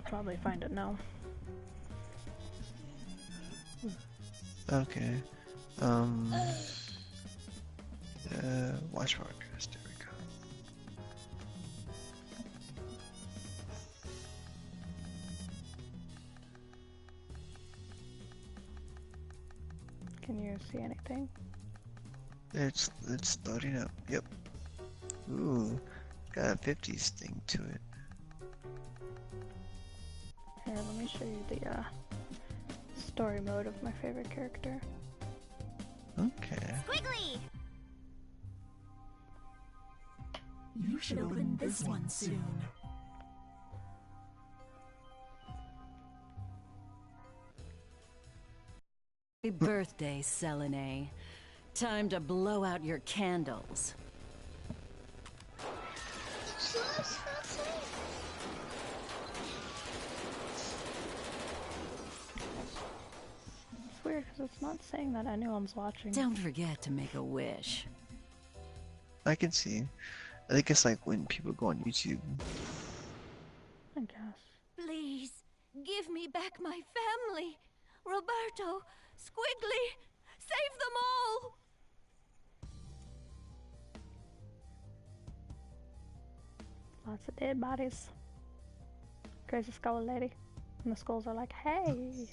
Probably find it now. Okay. Watch podcast. There we go. Can you see anything? It's loading up. Yep. Ooh, got a 50s thing to it. Here, let me show you the story mode of my favorite character. Okay. Squigly! You should open this one soon. Happy birthday, Selene. Time to blow out your candles. It's weird because it's not saying that anyone's watching. Don't forget to make a wish. I can see. I think it's like when people go on YouTube. I guess. Please, give me back my family. Roberto, Squigly, save them all! Lots of dead bodies. Crazy skull lady. And the skulls are like, hey!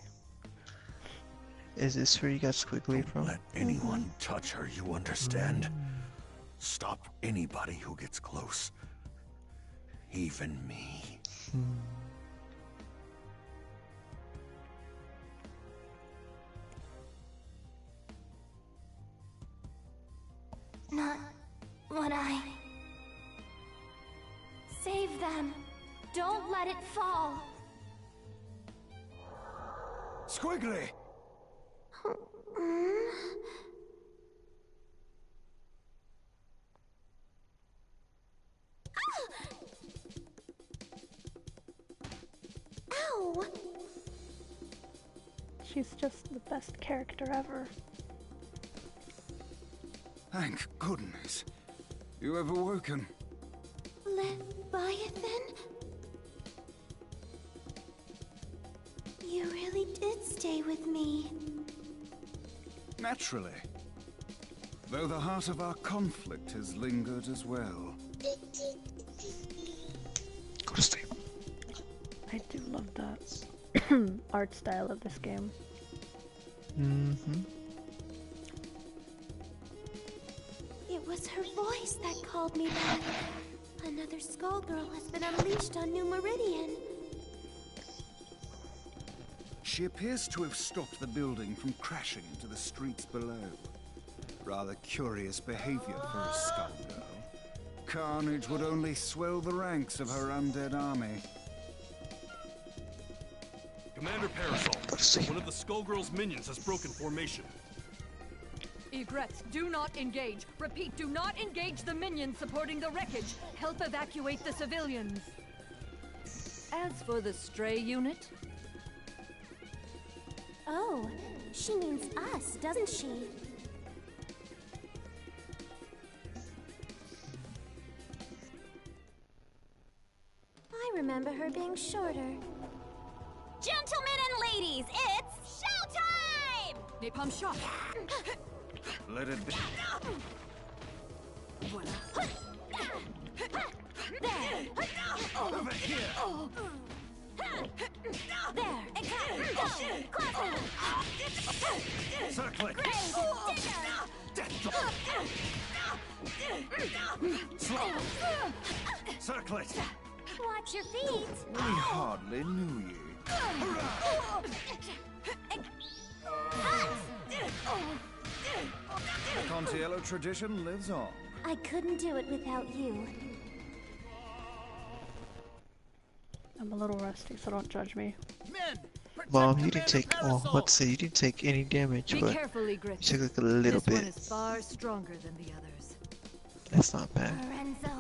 Is this where you got Squigly from? Let anyone touch her, you understand? Stop anybody who gets close. Even me. Not what I... Save them. Don't let it fall. Squigly! Ow! She's just the best character ever. Thank goodness. You have awoken. Leviathan? You really did stay with me. Naturally. Though the heart of our conflict has lingered as well. Go to sleep. I do love that art style of this game. It was her voice that called me back. Another Skullgirl has been unleashed on New Meridian. She appears to have stopped the building from crashing into the streets below. Rather curious behavior for a Skullgirl. Carnage would only swell the ranks of her undead army. Commander Parasol, one of the Skullgirls' minions has broken formation. Egrets, do not engage. Repeat, do not engage the minions supporting the wreckage. Help evacuate the civilians. As for the stray unit, Oh, she means us, doesn't she? I remember her being shorter. Gentlemen and ladies, it's showtime! Napalm shot. Let it be. There! Over here! There! Exactly! Go! Closer! Circle it! Slow! Circle it! Watch your feet! We hardly knew you. The Contiello tradition lives on. I couldn't do it without you. I'm a little rusty, so don't judge me. Mom, you didn't take. Oh, let's see. You didn't take any damage, be but careful, you Egrets. took like a little This one bit. is far stronger than the others. That's not bad. Lorenzo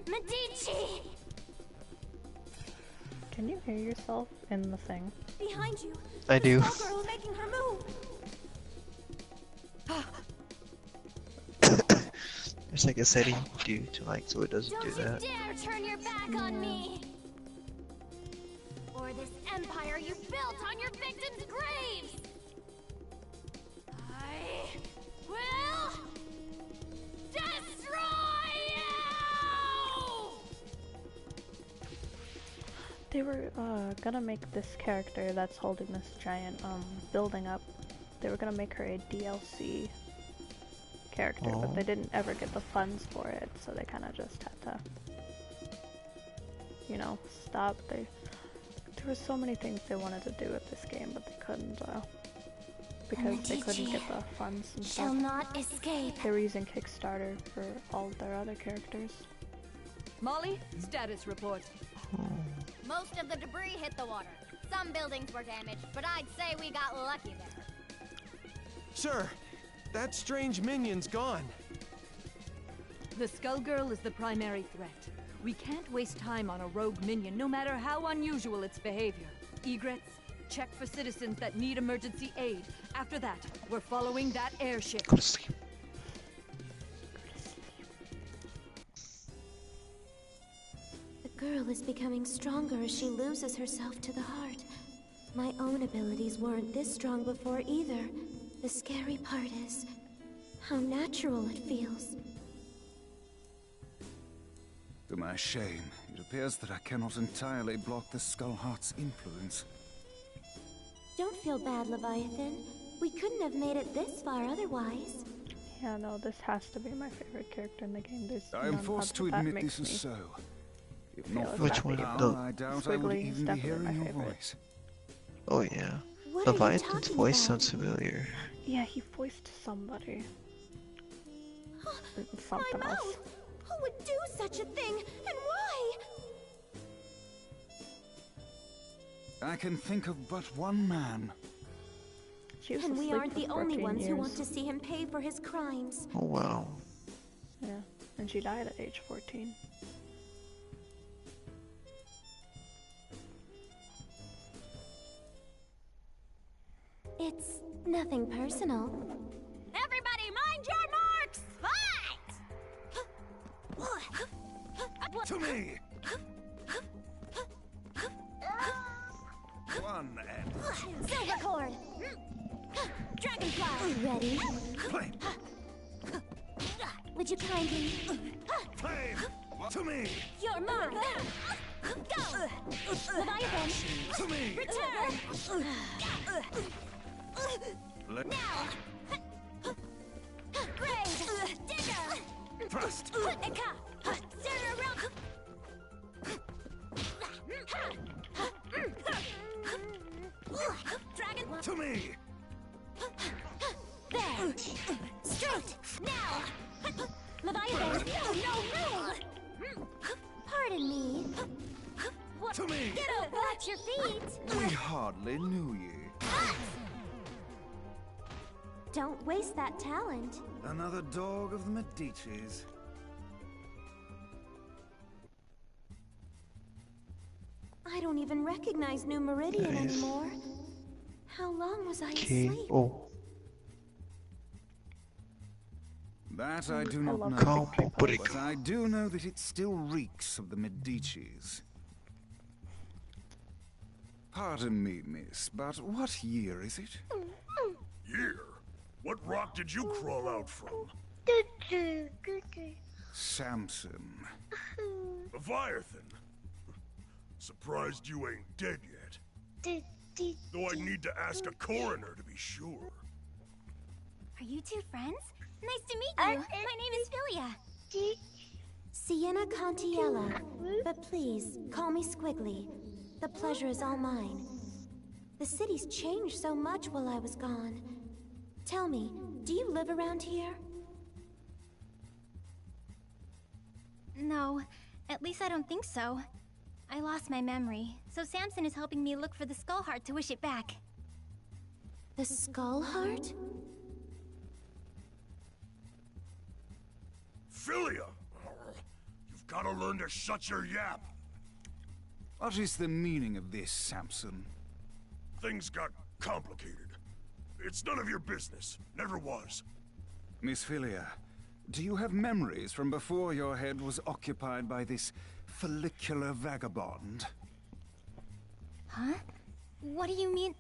Medici! Can you hear yourself in the thing? Behind you! I do. The Skullgirl making her move! There's like a setting you do to like so it doesn't Don't do you that. dare turn your back on me! this empire you built on your victims' graves! I will destroy you! They were gonna make this character that's holding this giant building up. They were gonna make her a DLC character, but they didn't ever get the funds for it, so they kind of just had to, you know, stop. There were so many things they wanted to do with this game, but they couldn't, because they couldn't get the funds and shall stuff. not escape. They were using Kickstarter for all their other characters. Molly, status report. Most of the debris hit the water. Some buildings were damaged, but I'd say we got lucky there. Sir, that strange minion's gone. The Skullgirl is the primary threat. We can't waste time on a rogue minion, no matter how unusual its behavior. Egrets, check for citizens that need emergency aid. After that, we're following that airship. Go to sleep. The girl is becoming stronger as she loses herself to the heart. My own abilities weren't this strong before either. The scary part is how natural it feels. To my shame, it appears that I cannot entirely block the Skullheart's influence. Don't feel bad, Leviathan. We couldn't have made it this far otherwise. Yeah, no, this has to be my favorite character in the game. There's I am none forced other to that admit makes this is me so. If feel not as for Which that one? power, The I doubt I would Squigly is even be definitely hearing my your favorite. voice. Oh yeah. What are you Leviathan's talking voice about? sounds familiar. Yeah, he voiced somebody. Something My else. mouth! Who would do such a thing, and why? I can think of but one man. She was And we asleep aren't for the only 14 ones who years. want to see him pay for his crimes. Oh wow. Yeah, and she died at age 14. It's nothing personal. Everybody mind your marks! Fight! To me! One and Silver cord! Dragonfly! Ready? flame! Would you kindly... Flame! To me! You're mine! Go! Leviathan! To me! Return! Let Now! Grave! Digger! thrust! Eka! Zero rock! Dragon! To me! There! Straight! Now! Leviathan! No! Pardon me. What? To me! Get up! Watch your feet! We hardly knew ye. Don't waste that talent. Another dog of the Medicis. I don't even recognize New Meridian Nice. anymore. How long was I Okay. asleep? Oh. That I do I not love know. the Come victory on, pose. buddy. But I do know that it still reeks of the Medicis. Pardon me, miss, but what year is it? Year? What rock did you crawl out from? Samson. Leviathan. Surprised you ain't dead yet. Though I'd need to ask a coroner to be sure. Are you two friends? Nice to meet you. My name is Philia. Sienna Contiella. But please, call me Squigly. The pleasure is all mine. The city's changed so much while I was gone. Tell me, do you live around here? No, at least I don't think so. I lost my memory, so Samson is helping me look for the skull heart to wish it back. The Skull Heart? Philia! You've gotta learn to shut your yap. What is the meaning of this, Samson? Things got complicated. It's none of your business. Never was. Miss Philia, do you have memories from before your head was occupied by this follicular vagabond? Huh? What do you mean?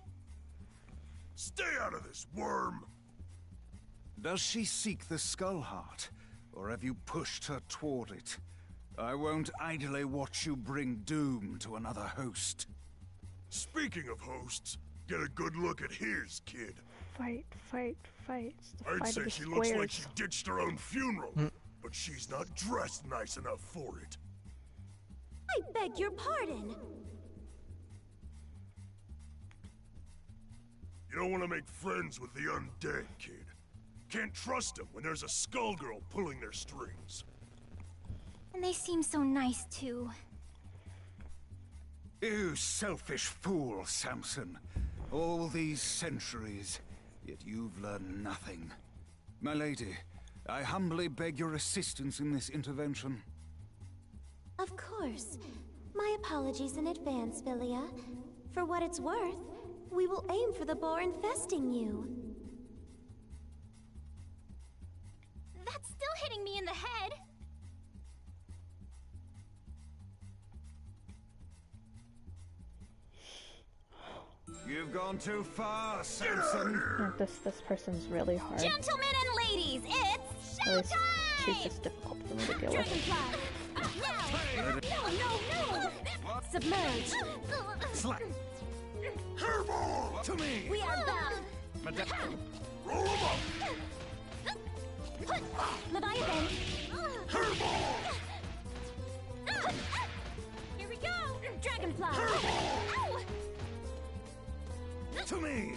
Stay out of this, worm! Does she seek the Skull Heart, or have you pushed her toward it? I won't idly watch you bring doom to another host. Speaking of hosts, get a good look at his, kid. Fight, fight, fight. It's the I'd fight say of the she squares. looks like she ditched her own funeral, but she's not dressed nice enough for it. I beg your pardon. You don't want to make friends with the undead, kid. Can't trust them when there's a Skullgirl pulling their strings. And they seem so nice, too. You selfish fool, Samson. All these centuries, yet you've learned nothing. My lady, I humbly beg your assistance in this intervention. Of course. My apologies in advance, Philia. For what it's worth, we will aim for the boar infesting you. That's still hitting me in the head. You've gone too far, Samson. Oh, this person's really hard. Gentlemen and ladies, it's At least she's showtime! just difficult for me to deal with. Dragonfly! No! Submerge! Slack. Hairball! To me! We are back! Madame. Roll him up! Leviathan! Hairball! Here we go! Dragonfly! Ow! To me!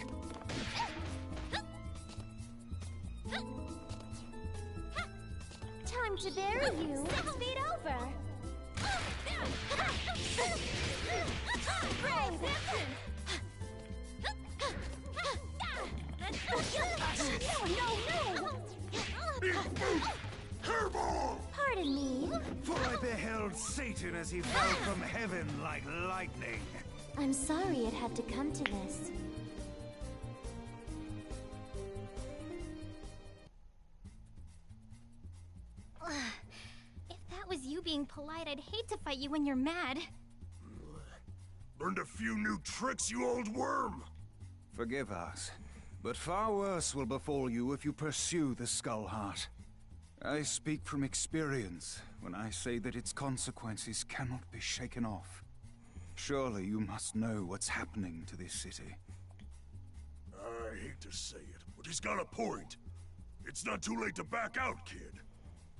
Time to bury you! 6 feet over! Brave! No! Big boot! Hairball! Pardon me. For I beheld Satan as he fell from heaven like lightning. I'm sorry it had to come to this. If that was you being polite, I'd hate to fight you when you're mad. Learned a few new tricks, you old worm! Forgive us, but far worse will befall you if you pursue the Skull Heart. I speak from experience when I say that its consequences cannot be shaken off. Surely you must know what's happening to this city. I hate to say it, but he's got a point. It's not too late to back out, kid.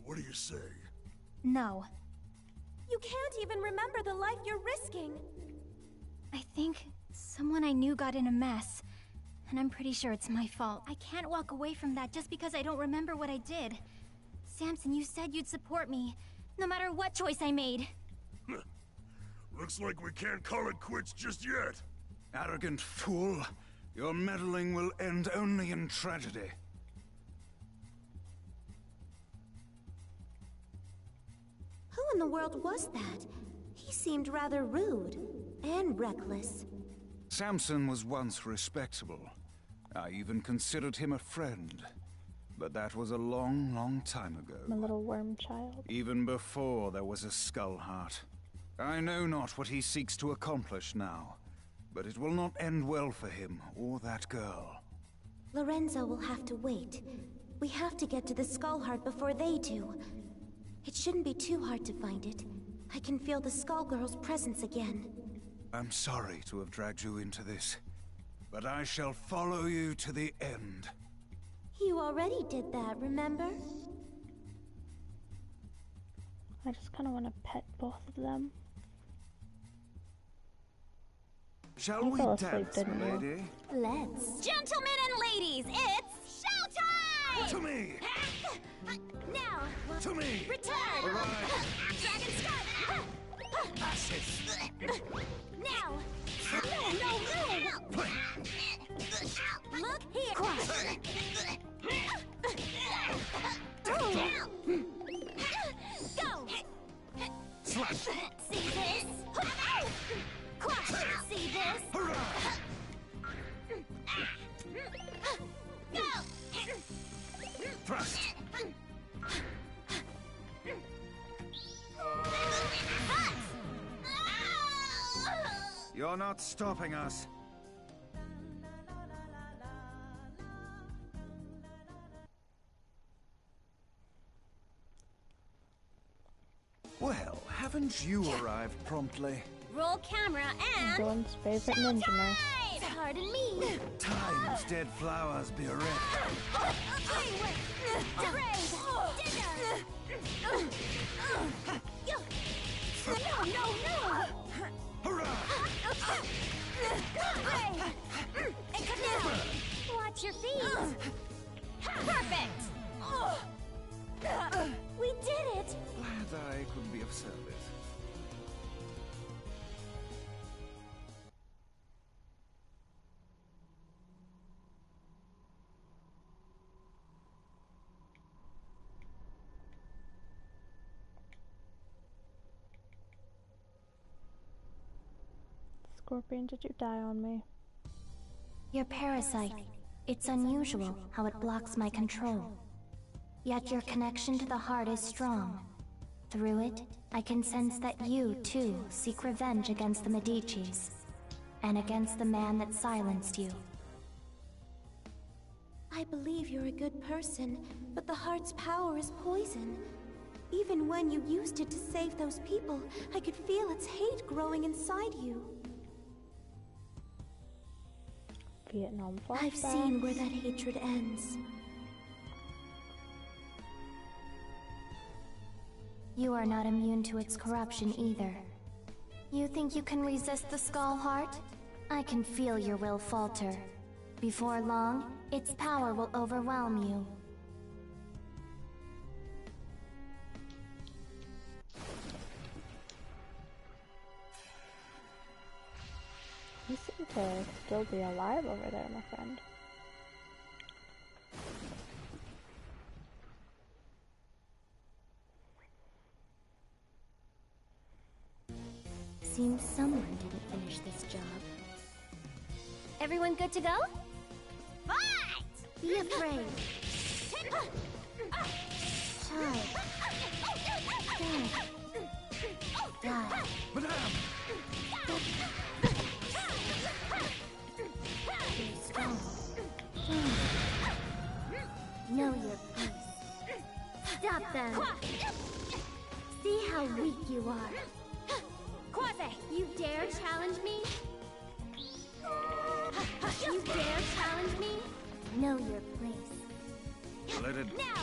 What do you say? No. You can't even remember the life you're risking. I think someone I knew got in a mess. And I'm pretty sure it's my fault. I can't walk away from that just because I don't remember what I did. Samson, you said you'd support me, no matter what choice I made. Looks like we can't call it quits just yet. Arrogant fool! Your meddling will end only in tragedy. Who in the world was that? He seemed rather rude and reckless. Samson was once respectable. I even considered him a friend. But that was a long, long time ago. My little worm child. Even before there was a Skull Heart. I know not what he seeks to accomplish now, but it will not end well for him or that girl. Lorenzo will have to wait. We have to get to the Skull Heart before they do. It shouldn't be too hard to find it. I can feel the Skullgirls' presence again. I'm sorry to have dragged you into this, but I shall follow you to the end. You already did that, remember? I just kind of want to pet both of them. Shall You we fell asleep, dance, didn't you? lady? Let's. Gentlemen and ladies, it's showtime! To me! Now! To me! Return! Arise! Dragon Strike! Ashes! Now! No! Look here! Crush! Go! Slash! See this? Crush! See this? Hurrah! Go! Thrust! You're not stopping us. Well, haven't you arrived promptly? Roll camera and... Everyone's favorite ninja nurse. Pardon me. Time's dead flowers be ripped. No! Hurrah! Watch your feet. Perfect. We did it. Glad I could be of service. Scorpion, did you die on me? Your parasite. It's unusual how it blocks my control. Yet your connection to the heart is strong. Through it, I can sense that you, too, seek revenge against the Medicis. And against the man that silenced you. I believe you're a good person, but the heart's power is poison. Even when you used it to save those people, I could feel its hate growing inside you. Vietnam flashbacks. I've seen where that hatred ends. You are not immune to its corruption either. You think you can resist the Skull Heart? I can feel your will falter. Before long, its power will overwhelm you. You seem to still be alive over there, my friend. Seems someone didn't finish this job. Everyone good to go? Fight! Be afraid. Child. Dead. Die. Madame! You're strong. Know your place. Stop them. See how weak you are. Quasi, you dare challenge me? You dare challenge me? Know your place. Let it... Now!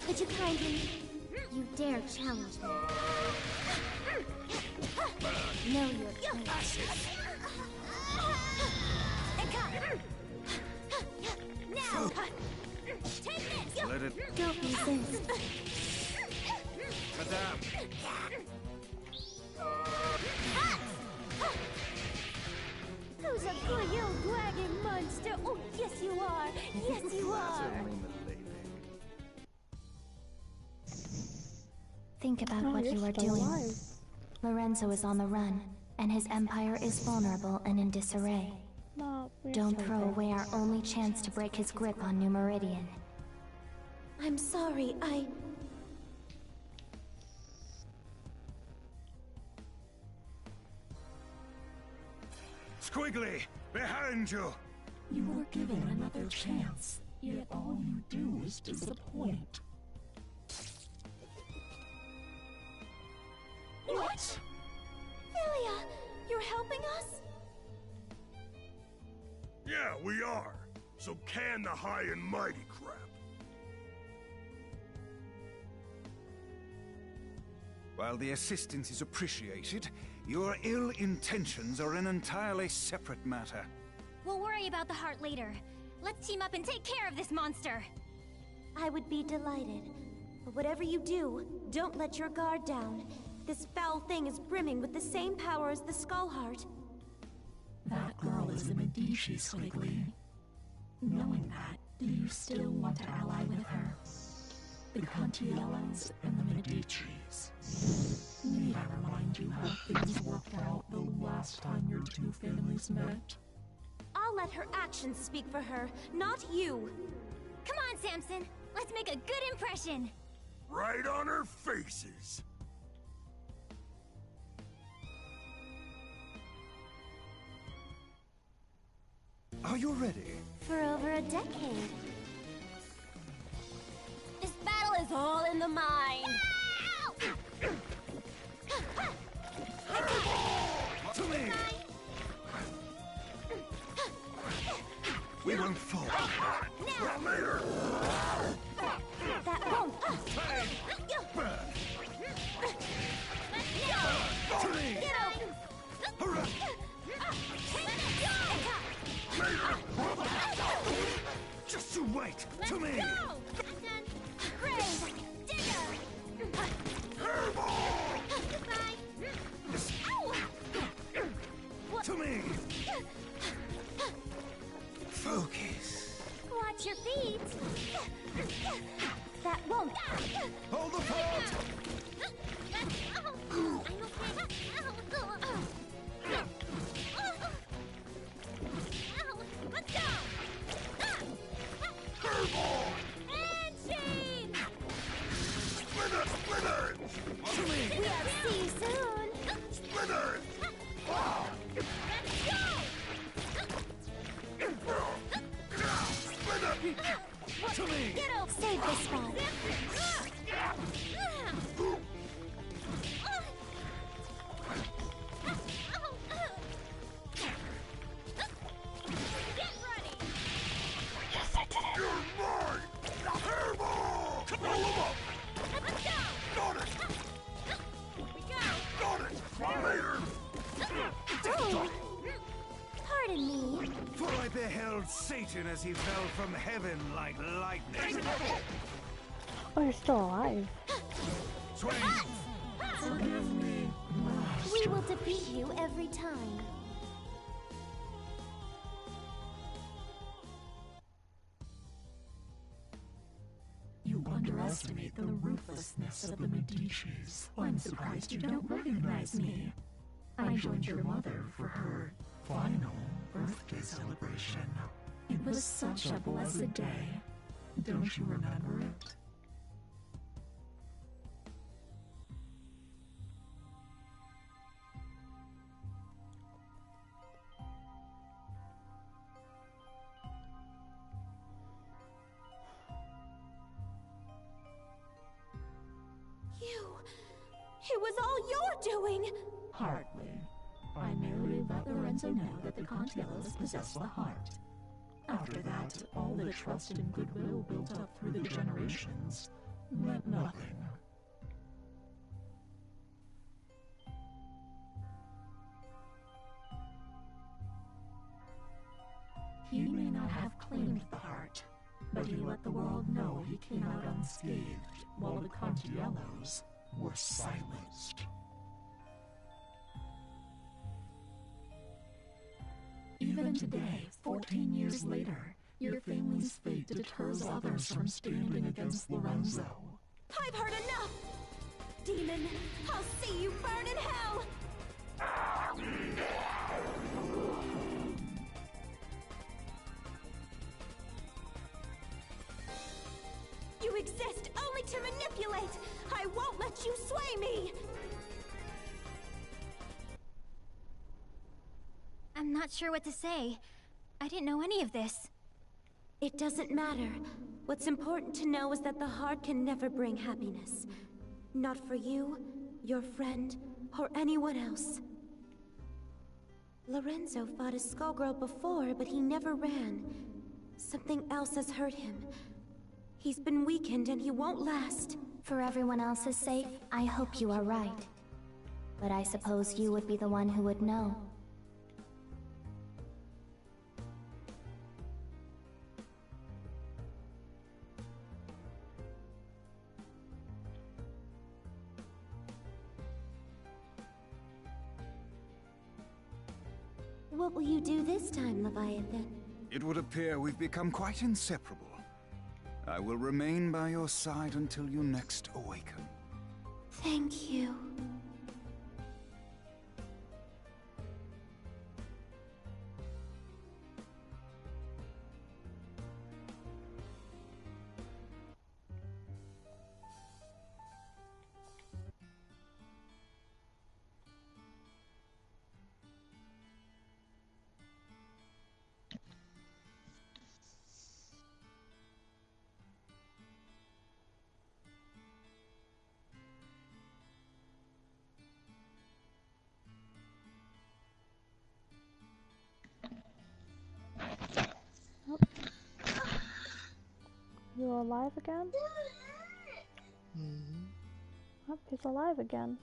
Could you kindly... You dare challenge me. Know your place. Now! Take this! Let it... Don't resist. Madame! Who's a good little dragon monster? Oh, yes you are! Yes you are! Think about Oh, what you're you are still doing. alive. Lorenzo is on the run, and his empire is vulnerable and in disarray. No, we're Don't so throw dead. away our only chance to break his grip on New Meridian. I'm sorry, Squigly! Behind you! You were given another chance, yet all you do is disappoint. What? Philia, you're helping us? Yeah, we are. So can the high and mighty crap. While the assistance is appreciated, your ill intentions are an entirely separate matter. We'll worry about the heart later. Let's team up and take care of this monster. I would be delighted. But whatever you do, don't let your guard down. This foul thing is brimming with the same power as the Skull Heart. That girl is a Medici, Squigly. Knowing that, do you still want to ally with her? The Cantiellas and the Medicis. Need I remind you how things worked out the last time your two families met? I'll let her actions speak for her, not you. Come on, Samson. Let's make a good impression. Right on our faces. Are you ready? For over a decade. This battle is all in the mind. To me! We won't fall. That won't. To me! Get open. Just you wait! To me! Brave. Digger. To me! Focus. Watch your feet. That won't. Hold the fort! Let's go! And chain! Splinter! To me! We'll see you soon! Splinter! To me! Get over! Save this spot! Get ready! Yes, I did it. You're mine! Hairball! Roll him up! Let's go! Got it! Here we go! Got it! Later! Pardon me. For I beheld Satan as he fell from heaven like lightning. Oh, you're still alive. Swing! Forgive me. We will defeat you every time. You underestimate the ruthlessness of the Medicis. I'm surprised you don't recognize me. I joined your mother for her final birthday celebration. It was such a blessed day. Don't you remember it? It was all your doing! Hardly. I merely let Lorenzo know that the Contiellos possess the heart. After that, all the trust and goodwill built up through the generations meant nothing. He may not have claimed the heart, but he let the world know he came out unscathed, while the Contiellos were silenced. Even today, 14 years later, your family's fate deters others from standing against Lorenzo. I've heard enough! Demon, I'll see you burn in hell! You exist only to manipulate! I won't let you sway me! I'm not sure what to say. I didn't know any of this. It doesn't matter. What's important to know is that the heart can never bring happiness. Not for you, your friend, or anyone else. Lorenzo fought a Skullgirl before, but he never ran. Something else has hurt him. He's been weakened and he won't last. For everyone else's sake, I hope you are right. But I suppose you would be the one who would know. What will you do this time, Leviathan? It would appear we've become quite inseparable. I will remain by your side until you next awaken. Thank you. still alive again? Oh, he's alive again.